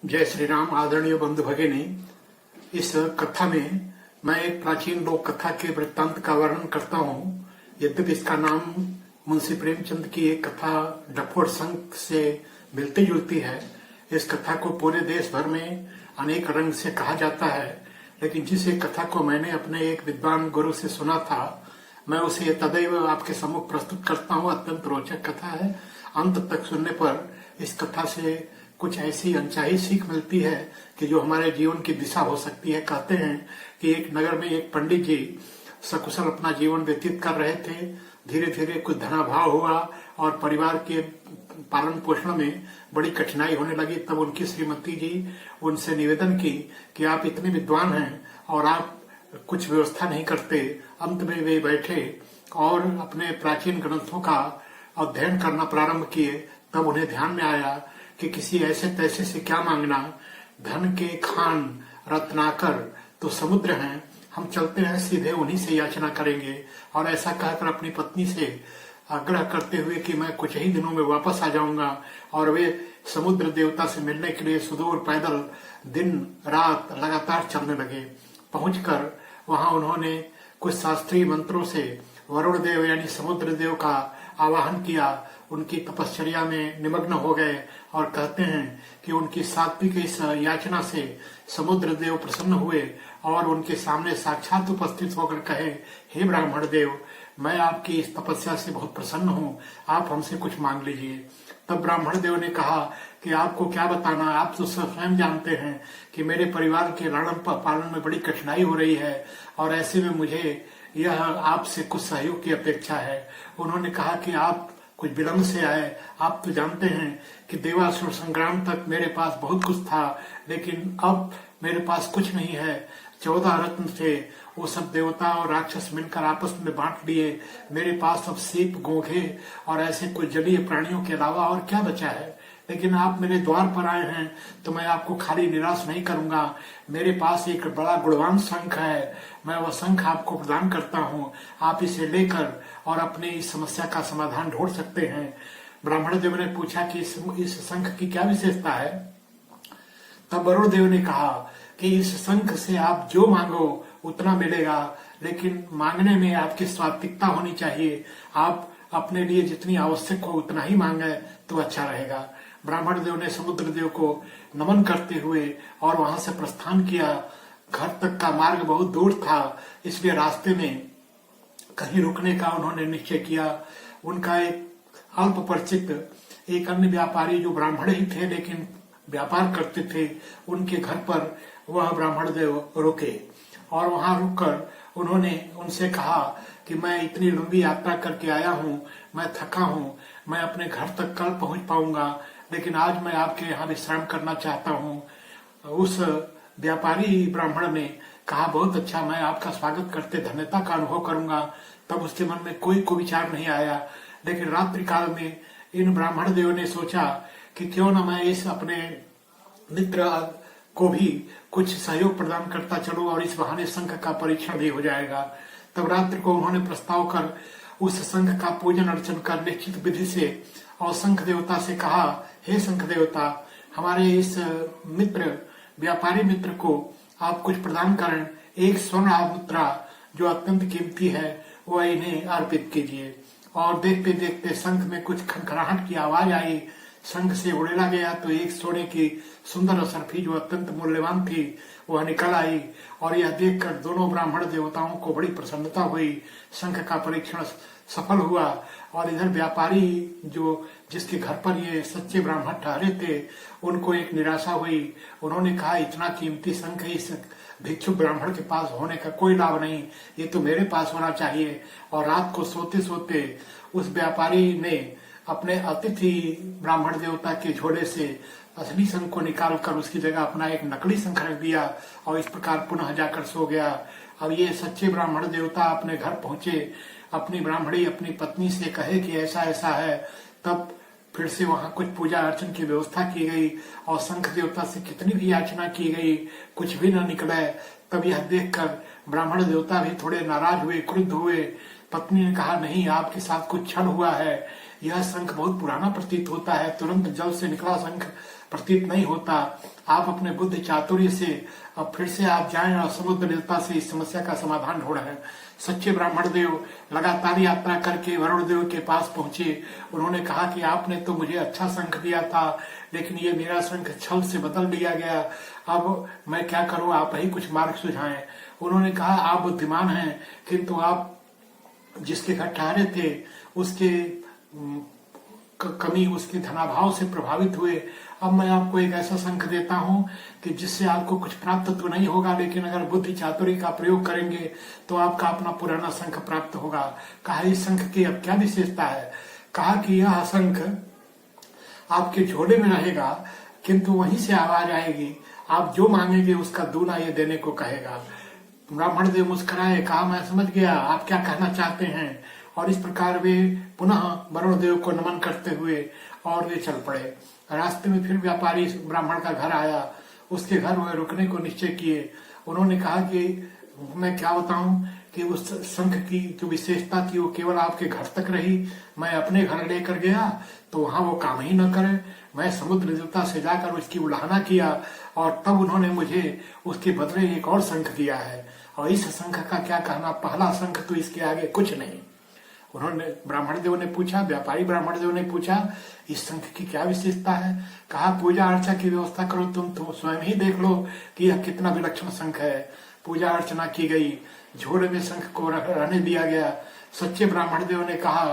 जय श्री राम। आदरणीय बंधु भगिनी, इस कथा में मैं एक प्राचीन लोक कथा के वृत्तांत का वर्णन करता हूँ। यद्यपि इसका नाम मुंशी प्रेमचंद की एक कथा डफोर संघ से मिलती जुलती है। इस कथा को पूरे देश भर में अनेक रंग से कहा जाता है, लेकिन जिस एक कथा को मैंने अपने एक विद्वान गुरु से सुना था, मैं उसे तदैव आपके सम्मुख प्रस्तुत करता हूँ। अत्यंत रोचक कथा है। अंत तक सुनने पर इस कथा से कुछ ऐसी अनचाही सीख मिलती है कि जो हमारे जीवन की दिशा हो सकती है। कहते हैं कि एक नगर में एक पंडित जी सकुशल अपना जीवन व्यतीत कर रहे थे। धीरे धीरे कुछ धनाभाव हुआ और परिवार के पालन पोषण में बड़ी कठिनाई होने लगी। तब उनकी श्रीमती जी उनसे निवेदन की कि आप इतने विद्वान हैं और आप कुछ व्यवस्था नहीं करते। अंत में वे बैठे और अपने प्राचीन ग्रंथों का अध्ययन करना प्रारंभ किए। तब उन्हें ध्यान में आया कि किसी ऐसे तैसे से क्या मांगना, धन के खान रत्नाकर तो समुद्र हैं, हम चलते हैं सीधे उन्हीं से याचना करेंगे। और ऐसा कहकर अपनी पत्नी से आग्रह करते हुए कि मैं कुछ ही दिनों में वापस आ जाऊंगा, और वे समुद्र देवता से मिलने के लिए सुदूर पैदल दिन रात लगातार चलने लगे। पहुंचकर वहां उन्होंने कुछ शास्त्रीय मंत्रों से वरुण देव यानी समुद्र देव का आवाहन किया। उनकी तपश्चर्या में निमग्न हो गए और कहते हैं कि उनकी सात्विक इस याचना से समुद्र देव प्रसन्न हुए और उनके सामने साक्षात उपस्थित होकर कहे, हे ब्राह्मण देव, मैं आपकी इस तपस्या से बहुत प्रसन्न हूँ, आप हमसे कुछ मांग लीजिए। तब ब्राह्मण देव ने कहा कि आपको क्या बताना, आप तो स्वयं जानते हैं कि मेरे परिवार के लालन पालन में बड़ी कठिनाई हो रही है और ऐसे में मुझे यह आपसे कुछ सहयोग की अपेक्षा है। उन्होंने कहा कि आप कुछ विलंब से आए। आप तो जानते हैं कि देवासुर संग्राम तक मेरे पास बहुत कुछ था, लेकिन अब मेरे पास कुछ नहीं है। 14 रत्न थे, वो सब देवता और राक्षस मिलकर आपस में बांट लिए। मेरे पास अब सीप, गोघे और ऐसे कुछ जलीय प्राणियों के अलावा और क्या बचा है। लेकिन आप मेरे द्वार पर आए हैं तो मैं आपको खाली निराश नहीं करूंगा। मेरे पास एक बड़ा गुणवान शंख है, मैं वह शंख आपको प्रदान करता हूँ। आप इसे लेकर और अपनी इस समस्या का समाधान ढूंढ सकते हैं। ब्राह्मण देव ने पूछा कि इस शंख की क्या विशेषता है। तब वरुण देव ने कहा कि इस शंख से आप जो मांगो उतना मिलेगा, लेकिन मांगने में आपकी स्वात्विकता होनी चाहिए। आप अपने लिए जितनी आवश्यक हो उतना ही मांगे तो अच्छा रहेगा। ब्राह्मण देव ने समुद्र देव को नमन करते हुए और वहां से प्रस्थान किया। घर तक का मार्ग बहुत दूर था, इसलिए रास्ते में कहीं रुकने का उन्होंने निश्चय किया। उनका एक अल्प परिचित एक अन्य व्यापारी जो ब्राह्मण ही थे लेकिन व्यापार करते थे, उनके घर पर वह ब्राह्मण देव रुके और वहां रुककर उन्होंने उनसे कहा कि मैं इतनी लंबी यात्रा करके आया हूँ, मैं थका हूँ, मैं अपने घर तक कल पहुंच पाऊंगा, लेकिन आज मैं आपके यहाँ विश्राम करना चाहता हूँ। उस व्यापारी ब्राह्मण ने कहा, बहुत अच्छा, मैं आपका स्वागत करते धन्यता का अनुभव करूंगा। तब उसके मन में कोई विचार नहीं आया, लेकिन रात्रि काल में इन ब्राह्मण देव ने सोचा कि क्यों न मैं इस अपने मित्र को भी कुछ सहयोग प्रदान करता चलूं और इस बहाने संघ का परीक्षण भी हो जाएगा। तब रात्रि को उन्होंने प्रस्ताव कर उस संघ का पूजन अर्चन कर निश्चित विधि से और संघ देवता से कहा, हे संघ देवता, हमारे इस मित्र व्यापारी मित्र को आप कुछ प्रदान करें। एक स्वर्ण मुद्रा जो अत्यंत कीमती है वह इन्हें अर्पित कीजिए। और देखते देखते शंख में कुछ खनखनाहट की आवाज आई। शंख से उड़ेला गया तो एक सोने की सुंदर असरफी जो अत्यंत मूल्यवान थी वह निकल आई, और यह देखकर दोनों ब्राह्मण देवताओं को बड़ी प्रसन्नता हुई। शंख का परीक्षण सफल हुआ और इधर व्यापारी जो जिसके घर पर ये सच्चे ब्राह्मण ठहरे थे उनको एक निराशा हुई। उन्होंने कहा, इतना कीमती शंख इस भिक्षुक ब्राह्मण के पास होने का कोई लाभ नहीं, ये तो मेरे पास होना चाहिए। और रात को सोते सोते उस व्यापारी ने अपने अतिथि ब्राह्मण देवता के झोले से असली शंख को निकालकर उसकी जगह अपना एक नकली शंख रख दिया और इस प्रकार पुनः जाकर सो गया। अब ये सच्चे ब्राह्मण देवता अपने घर पहुंचे, अपनी ब्राह्मणी अपनी पत्नी से कहे कि ऐसा ऐसा है। तब फिर से वहां कुछ पूजा अर्चन की व्यवस्था की गई और शंख देवता से कितनी भी याचना की गई, कुछ भी न निकले। तब यह देखकर ब्राह्मण देवता भी थोड़े नाराज हुए, क्रुद्ध हुए। पत्नी ने कहा, नहीं, आपके साथ कुछ छल हुआ है, यह शंख बहुत पुराना प्रतीत होता है, तुरंत जल से निकला शंख प्रतीत नहीं होता। आप अपने बुद्धि चातुर्य से अब फिर से आप जाएं और समुद्र देवता से इस समस्या का समाधान ढूंढें। सच्चे ब्राह्मण देव लगातार यात्रा करके वरुण देव के पास पहुंचे। उन्होंने कहा कि आपने तो मुझे अच्छा शंख दिया था, लेकिन ये मेरा शंख छल से बदल दिया गया। अब मैं क्या करूं, आप ही कुछ मार्ग सुझाएं। उन्होंने कहा, आप बुद्धिमान हैं, किंतु आप जिसके घर ठहरे थे उसके कमी, उसके धनाभाव से प्रभावित हुए। अब मैं आपको एक ऐसा शंख देता हूं कि जिससे आपको कुछ प्राप्त तो नहीं होगा, लेकिन अगर बुद्धि चातुर्य का प्रयोग करेंगे तो आपका अपना पुराना शंख प्राप्त होगा। कहा, इस शंख की अब क्या विशेषता है? कहा कि यह शंख आपके झोले में रहेगा, किंतु वहीं से आवाज आएगी, आप जो मांगेंगे उसका दूना ये देने को कहेगा। ब्राह्मण देव मुस्कुराए, कहा, मैं समझ गया आप क्या कहना चाहते हैं। और इस प्रकार वे पुनः वरुण देव को नमन करते हुए और वे चल पड़े। रास्ते में फिर व्यापारी ब्राह्मण का घर आया, उसके घर वे रुकने को निश्चय किए। उन्होंने कहा कि मैं क्या बताऊं कि उस शंख की जो विशेषता थी वो केवल आपके घर तक रही। मैं अपने घर लेकर गया तो वहां वो काम ही न करे। मैं समुद्र देवता से जाकर उसकी उल्लाहना किया और तब उन्होंने मुझे उसके बदले एक और शंख दिया है। और इस शंख का क्या कहना, पहला शंख तो इसके आगे कुछ नहीं। उन्होंने ब्राह्मण देव ने पूछा, व्यापारी ब्राह्मण देव ने पूछा, इस शंख की क्या विशेषता है? कहा, पूजा अर्चा की व्यवस्था करो, तुम स्वयं ही देख लो कि यह कितना विलक्षण शंख है। पूजा अर्चना की गई, झोले में शंख को रहने दिया गया। सच्चे ब्राह्मण देव ने कहा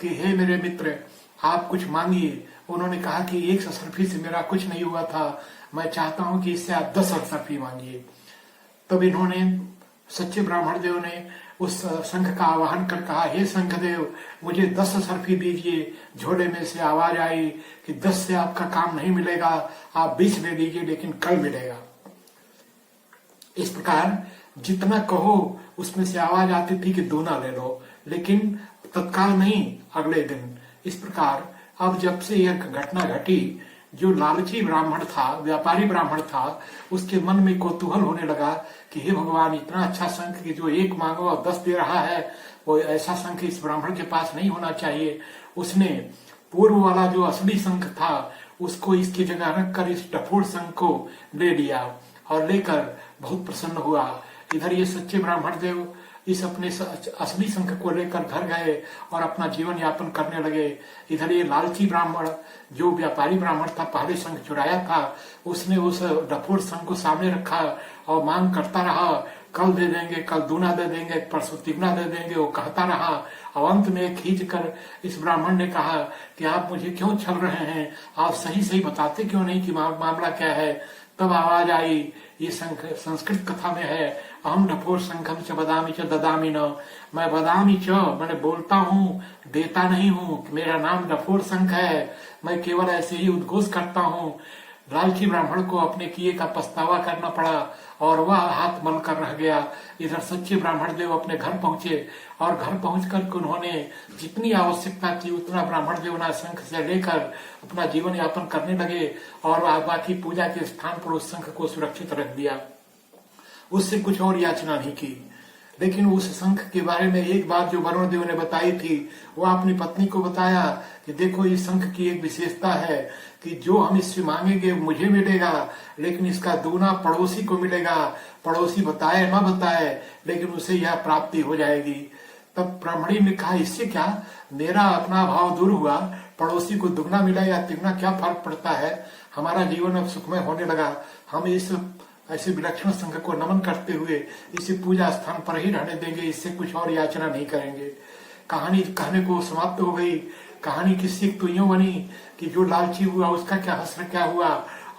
कि हे मेरे मित्र, आप कुछ मांगिए। उन्होंने कहा कि 1 सरफी से मेरा कुछ नहीं हुआ था, मैं चाहता हूं कि इससे आप 10 सरफी मांगिए। तब इन्होंने, सच्चे ब्राह्मण देव ने उस शंख का आवाहन कर कहा, हे शंख देव, मुझे 10 सरफी दीजिए। झोले में से आवाज आई कि 10 से आपका काम नहीं मिलेगा, आप 20 दे दीजिए, लेकिन कल मिलेगा। इस प्रकार जितना कहो उसमें से आवाज आती थी कि दूना ले लो, लेकिन तत्काल नहीं, अगले दिन। इस प्रकार अब जब से यह घटना घटी, जो लालची ब्राह्मण था, व्यापारी ब्राह्मण था, उसके मन में कौतूहल होने लगा कि हे भगवान, इतना अच्छा शंख कि जो 1 मांगो और 10 दे रहा है, वो ऐसा शंख इस ब्राह्मण के पास नहीं होना चाहिए। उसने पूर्व वाला जो असली शंख था उसको इसकी जगह रखकर इस डफोड़ शंख को ले लिया और लेकर बहुत प्रसन्न हुआ। इधर ये सच्चे ब्राह्मण देव इस अपने असली शंख को लेकर घर गए और अपना जीवन यापन करने लगे। इधर ये लालची ब्राह्मण, जो व्यापारी ब्राह्मण था, पहले शंख चुराया था, उसने उस डफोड़ शंख को सामने रखा और मांग करता रहा, कल दे देंगे, कल दूना दे देंगे, परसों तिगुना दे देंगे, वो कहता रहा। और अंत में खींच कर इस ब्राह्मण ने कहा कि आप मुझे क्यों छल रहे हैं, आप सही सही बताते क्यों नहीं कि मामला क्या है। तब आवाज आई, ये संस्कृत कथा में है, अहम डफोर शंखम च बदामी च ददामी न, मैं बदामी च, मैंने बोलता हूँ, देता नहीं हूँ। मेरा नाम डफोर शंख है, मैं केवल ऐसे ही उद्घोष करता हूँ। लालची ब्राह्मण को अपने किए का पछतावा करना पड़ा और वह हाथ मल कर रह गया। इधर सच्चे ब्राह्मण देव अपने घर पहुंचे और घर पहुंचकर उन्होंने जितनी आवश्यकता थी उतना ब्राह्मण देव ना शंख से लेकर अपना जीवन यापन करने लगे और बाकी पूजा के स्थान पर उस शंख को सुरक्षित रख दिया। उससे कुछ और याचना नहीं की। लेकिन उस शंख के बारे में एक बात जो वरुण देव ने बताई थी, वह अपनी पत्नी को बताया कि देखो, इस शंख की एक विशेषता है कि जो हम इससे मांगेंगे मुझे मिलेगा, लेकिन इसका दूना पड़ोसी को मिलेगा। पड़ोसी बताए न बताए, लेकिन उसे यह प्राप्ति हो जाएगी। तब ब्राह्मणी ने कहा, इससे क्या, मेरा अपना भाव दूर हुआ, पड़ोसी को दुगना मिला या तिगुना क्या फर्क पड़ता है, हमारा जीवन अब सुखमय होने लगा। हम इस ऐसे विलक्षण संघ को नमन करते हुए इसे पूजा स्थान पर ही रहने देंगे, इससे कुछ और याचना नहीं करेंगे। कहानी कहने को समाप्त हो गई। कहानी की सीख तो यूं बनी कि जो लालची हुआ उसका क्या हश्र क्या हुआ,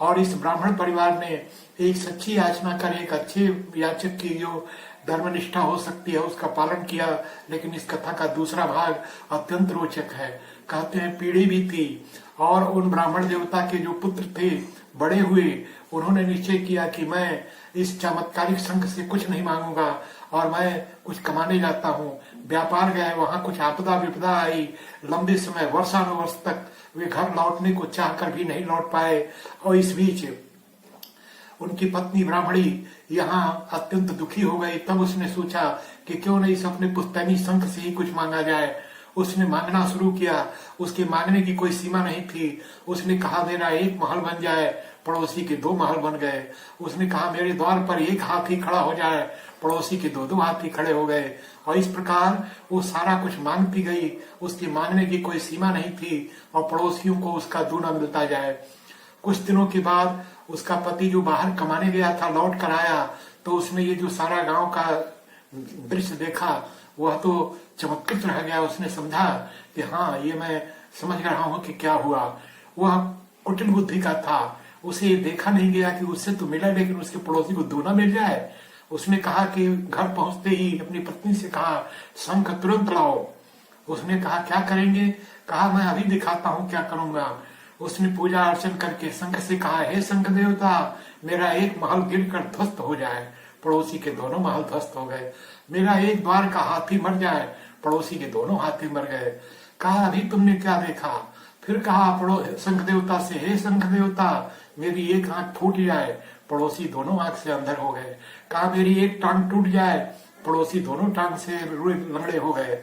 और इस ब्राह्मण परिवार ने एक सच्ची याचना कर एक अच्छे याचक की जो धर्मनिष्ठा हो सकती है उसका पालन किया। लेकिन इस कथा का दूसरा भाग अत्यंत रोचक है। कहते हैं पीढ़ी भी थी और उन ब्राह्मण देवता के जो पुत्र थे बड़े हुए, उन्होंने निश्चय किया कि मैं इस चमत्कारिक शंख से कुछ नहीं मांगूंगा और मैं कुछ कमाने जाता हूँ। व्यापार गए, वहां कुछ आपदा विपदा आई, लंबे समय वर्षानुवर्ष तक वे घर लौटने को चाहकर भी नहीं लौट पाए। और इस बीच उनकी पत्नी ब्राह्मणी यहाँ अत्यंत दुखी हो गई। तब उसने सोचा कि क्यों नहीं इस अपने पुश्तैनी शंख से ही कुछ मांगा जाए। उसने मांगना शुरू किया। उसके मांगने की कोई सीमा नहीं थी। उसने कहा मेरा एक महल बन जाए, पड़ोसी के 2 महल बन गए। उसने कहा मेरे द्वार पर एक हाथी खड़ा हो जाए, पड़ोसी के 2-2 हाथी खड़े हो गए। और इस प्रकार वो सारा कुछ मांगती गई, उसके मांगने की कोई सीमा नहीं थी और पड़ोसियों को उसका दूना मिलता जाए। कुछ दिनों के बाद उसका पति जो बाहर कमाने गया था लौट कर आया, तो उसने ये जो सारा गांव का दृश्य देखा वह तो चमत्कृत रह गया। उसने समझा कि हाँ, ये मैं समझ रहा हूं कि क्या हुआ। वह कुटिल बुद्धि का था, उसे देखा नहीं गया कि उससे तो मिला लेकिन उसके पड़ोसी को दूना मिल जाए। उसने कहा कि घर पहुंचते ही अपनी पत्नी से कहा शंख तुरंत लाओ। उसने कहा क्या करेंगे? कहा मैं अभी दिखाता हूं क्या करूंगा। उसने पूजा अर्चन करके शंख से कहा हे शंख देवता, मेरा एक महल गिरकर ध्वस्त हो जाए। पड़ोसी के 2 महल ध्वस्त हो गए। मेरा एक द्वार का हाथी मर जाए। पड़ोसी के 2 हाथी मर गए। कहा अभी तुमने क्या देखा? फिर कहा शंख देवता से हे शंख देवता, मेरी एक आंख फूट जाए। पड़ोसी 2 आंख से अंधर हो गए। कहा मेरी एक टांग टूट जाए। पड़ोसी 2 टांग से लंगड़े हो गए।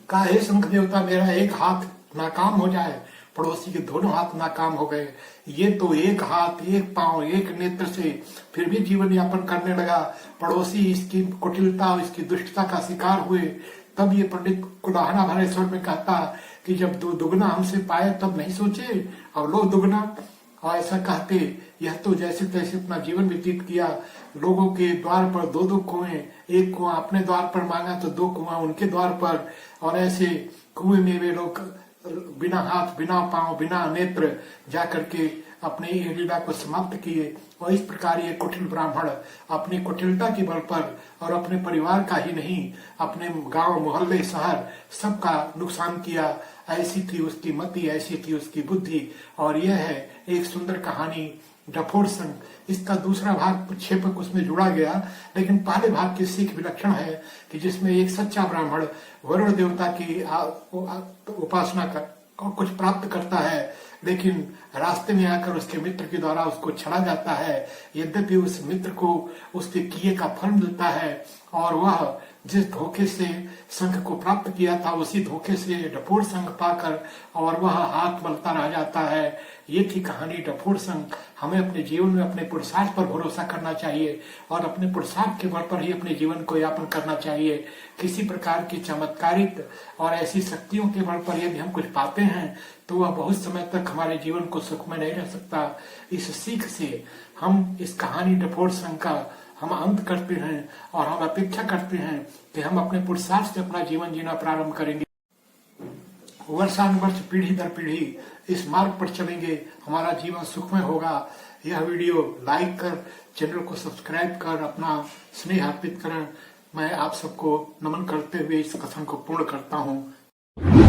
कहा हे शंख देवता, मेरा एक हाथ नाकाम हो जाए। पड़ोसी के 2 हाथ नाकाम हो गए। ये तो एक हाथ, एक पांव, एक नेत्र से फिर भी जीवन यापन करने लगा। पड़ोसी इसकी कुटिलता, इसकी दुष्टता का शिकार हुए। तब ये पंडित कुलाहना भरे स्वर में कहता कि जब दुगना हमसे पाए तब नहीं सोचे, अब लो दुगना। और ऐसा कहते यह तो जैसे तैसे अपना जीवन व्यतीत किया। लोगों के द्वार पर 2-2 कुएं, एक कुआं अपने द्वार पर मांगा तो 2 कुआं उनके द्वार पर, और ऐसे कुएं में वे लोग बिना हाथ, बिना पांव, बिना नेत्र जाकर के अपने लीला को समाप्त किए। और इस प्रकार ये कुटिल ब्राह्मण अपनी कुटिलता के बल पर और अपने परिवार का ही नहीं, अपने गांव, मोहल्ले, शहर सबका नुकसान किया। ऐसी थी उसकी मति, ऐसी थी उसकी बुद्धि। और यह है एक सुंदर कहानी डफोर संघ। इसका दूसरा भाग क्षेपक उसमें जुड़ा गया, लेकिन पहले भाग की सीख विलक्षण है कि जिसमें एक सच्चा ब्राह्मण वरुण देवता की उपासना कर और कुछ प्राप्त करता है, लेकिन रास्ते में आकर उसके मित्र के द्वारा उसको छड़ा जाता है। यद्यपि उस मित्र को उसके किए का फल मिलता है और वह जिस धोखे से संघ को प्राप्त किया था उसी धोखे से डफोर संघ पाकर और वह हाथ मलता रह जाता है। ये थी कहानी डफोर संघ। हमें अपने जीवन में अपने पुरुषार्थ पर भरोसा करना चाहिए और अपने पुरुषार्थ के बल पर ही अपने जीवन को यापन करना चाहिए। किसी प्रकार की चमत्कारिक और ऐसी शक्तियों के बल पर यदि हम कुछ पाते हैं तो वह बहुत समय तक हमारे जीवन को सुखमय नहीं रह सकता। इस सीख से हम इस कहानी डफोर संघ का हम अंत करते हैं और हम अपेक्षा करते हैं कि हम अपने पुरुषार्थ से अपना जीवन जीना प्रारंभ करेंगे। वर्षानुवर्ष, पीढ़ी दर पीढ़ी इस मार्ग पर चलेंगे, हमारा जीवन सुखमय होगा। यह वीडियो लाइक कर, चैनल को सब्सक्राइब कर, अपना स्नेह अर्पित करें। मैं आप सबको नमन करते हुए इस कथन को पूर्ण करता हूँ।